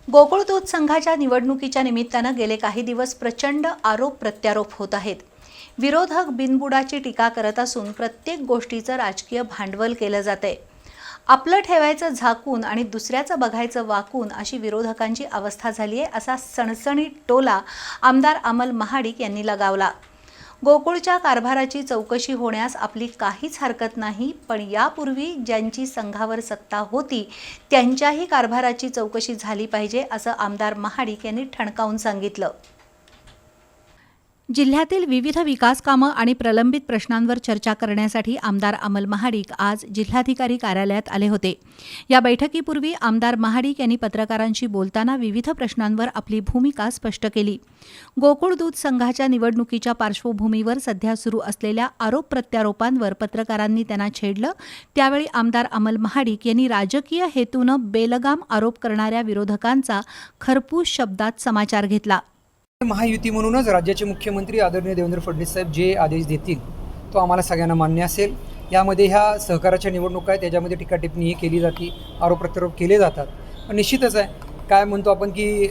गोकुळ दूध संघाच्या निवडणुकीच्या निमित्तानं गेले काही दिवस प्रचंड आरोप प्रत्यारोप होत आहेत। विरोधक बिनबुडाची टीका करत असून प्रत्येक गोष्टीचं राजकीय भांडवल केलं जातंय। आपलं ठेवायचं झाकून आणि दुसऱ्याचं बघायचं वाकून अशी विरोधकांची अवस्था झाली आहे, असा सणसणीत टोला आमदार अमल महाडिक यांनी लगावला। गोकुळच्या कारभाराची चौकशी होण्यास आपली काहीच हरकत नाही, पण यापूर्वी ज्यांची संघावर सत्ता होती त्यांच्याही कारभाराची चौकशी झाली पाहिजे, असं आमदार महाडिक यांनी ठणकावून सांगितलं। जिल्ह्यातील विविध विकास कामं आणि प्रलंबित प्रश्नांवर चर्चा करण्यासाठी आमदार अमल महाडिक आज जिल्हाधिकारी कार्यालयात आले होते। या बैठकीपूर्वी आमदार महाडिक यांनी पत्रकारांशी बोलताना विविध प्रश्नांवर आपली भूमिका स्पष्ट केली। गोकुळ दूध संघाच्या निवडणुकीच्या पार्श्वभूमीवर सध्या सुरू असलेल्या आरोप प्रत्यारोपांवर पत्रकारांनी त्यांना छेडलं। त्यावेळी आमदार अमल महाडिक यांनी राजकीय हेतूनं बेलगाम आरोप करणाऱ्या विरोधकांचा खरपूस शब्दात समाचार घेतला। महायुती म्हणूनच राज्याचे मुख्यमंत्री आदरणीय देवेंद्र फडणवीस साहेब जे आदेश देतील तो आम्हाला सगळ्यांना मान्य असेल। यामध्ये ह्या सहकाराच्या निवडणुका आहेत, त्याच्यामध्ये टीका टिप्पणी केली जाते, आरोप प्रत्यारोप केले जातात। पण निश्चितच आहे, काय म्हणतो आपण की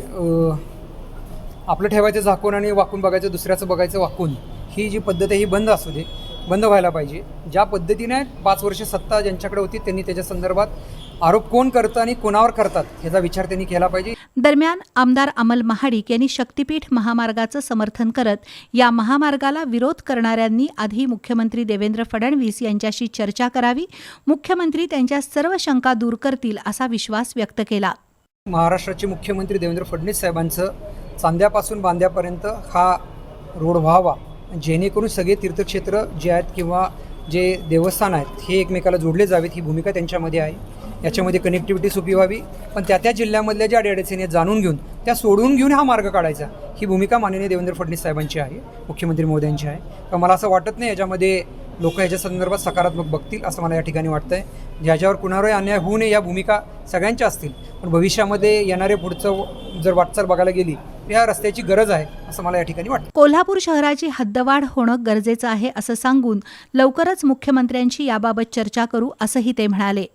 आपलं ठेवायचं झाकून आणि वाकून बघायचं, दुसऱ्याचं बघायचं वाकून, ही जी पद्धत आहे ही बंद असू दे, बंद व्हायला पाहिजे। ज्या पद्धतीने 5 वर्ष सत्ता ज्यांच्याकडे होती त्यांनी त्याच्या संदर्भात आरोप कोण करतं आणि कोणावर करतात ह्याचा विचार त्यांनी केला पाहिजे। दरम्यान आमदार अमल महाडिक यांनी शक्तीपीठ महामार्गाचं समर्थन करत या महामार्गाला विरोध करणाऱ्यांनी आधी मुख्यमंत्री देवेंद्र फडणवीस यांच्याशी चर्चा करावी, मुख्यमंत्री त्यांच्या सर्व शंका दूर करतील असा विश्वास व्यक्त केला। महाराष्ट्राचे मुख्यमंत्री देवेंद्र फडणवीस साहेबांचं चांद्यापासून बांद्यापर्यंत हा रोड व्हावा, जेणेकरून सगळे तीर्थक्षेत्र जे आहेत किंवा जे देवस्थान आहेत हे एकमेकाला जोडले जावेत, ही भूमिका त्यांच्यामध्ये आहे। याच्यामध्ये कनेक्टिव्हिटी सोपी व्हावी, पण त्या जिल्ह्यामधल्या ज्या अडचणी जाणून घेऊन त्या सोडून घेऊन हा मार्ग काढायचा, ही भूमिका माननीय देवेंद्र फडणवीस साहेबांची आहे, मुख्यमंत्री महोदयांची आहे। तर मला असं वाटत नाही याच्यामध्ये लोक याच्या संदर्भात सकारात्मक बघतील असं मला या ठिकाणी वाटतंय। ज्याच्यावर कुणावरही अन्याय होऊ नये या भूमिका सगळ्यांच्या असतील, पण भविष्यामध्ये येणारे पुढचं जर वाटचाल बघायला गेली तर ह्या रस्त्याची गरज आहे असं मला या ठिकाणी वाटतं। कोल्हापूर शहराची हद्दवाढ होणं गरजेचं आहे असं सांगून लवकरच मुख्यमंत्र्यांशी याबाबत चर्चा करू असंही ते म्हणाले।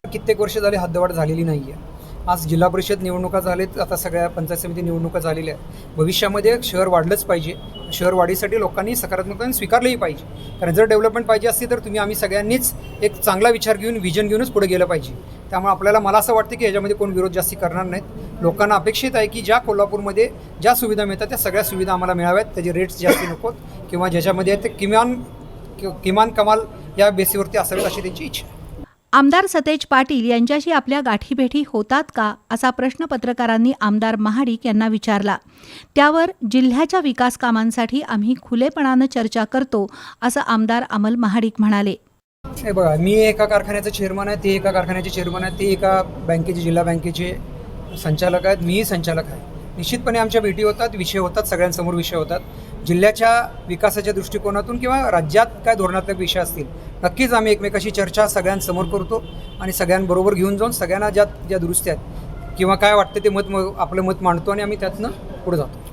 कित्येक वर्ष झाली हद्दवाढ झालेली नाही आहे। आज जिल्हा परिषद निवडणुका झालेत, आता सगळ्या पंचायत समिती निवडणुका झालेल्या आहेत। भविष्यामध्ये शहर वाढलंच पाहिजे, शहर वाढीसाठी लोकांनी सकारात्मकपणे स्वीकारलंही पाहिजे। कारण जर डेव्हलपमेंट पाहिजे असती तर आम्ही सगळ्यांनीच एक चांगला विचार घेऊन विजन घेऊनच पुढे गेलं पाहिजे। त्यामुळे मला असं वाटतं की याच्यामध्ये कोण विरोध जास्ती करणार नाहीत। लोकांना अपेक्षित आहे की ज्या कोल्हापूरमध्ये ज्या सुविधा मिळतात त्या सगळ्या सुविधा आम्हाला मिळाव्यात, त्याचे रेट्स जास्ती नकोत किंवा ज्याच्यामध्ये ते किमान कमाल या बेसिसवरती असावेत अशी त्यांची इच्छा आहे। आमदार सतेज पाटील यांच्याशी आपल्या गाठीभेटी होतात का असा प्रश्न पत्रकारांनी आमदार महाडिक यांना विचारला। त्यावर जिल्ह्याच्या विकास कामांसाठी आम्ही खुलेपणानं चर्चा करतो असं आमदार अमल महाडिक म्हणाले। हे बघा, मी एका कारखान्याचं चेअरमन आहे, ते एका कारखान्याचे चेअरमन आहेत, ते एका बँकेचे जिल्हा बँकेचे संचालक आहेत, मीही संचालक आहे। निश्चितपणे आमच्या भेटी होतात, विषय होतात, सगळ्यांसमोर विषय होतात। जिल्ह्याच्या विकासाच्या दृष्टिकोनातून किंवा राज्यात काय धोरणात्मक विषय असतील नक्कीच आम्ही एकमेकाशी चर्चा सगळ्यांसमोर करतो आणि सगळ्यांबरोबर घेऊन जाऊन सगळ्यांना ज्या दुरुस्त्या आहेत किंवा काय वाटतं ते आपलं मत मांडतो आणि आम्ही त्यातनं पुढे जातो।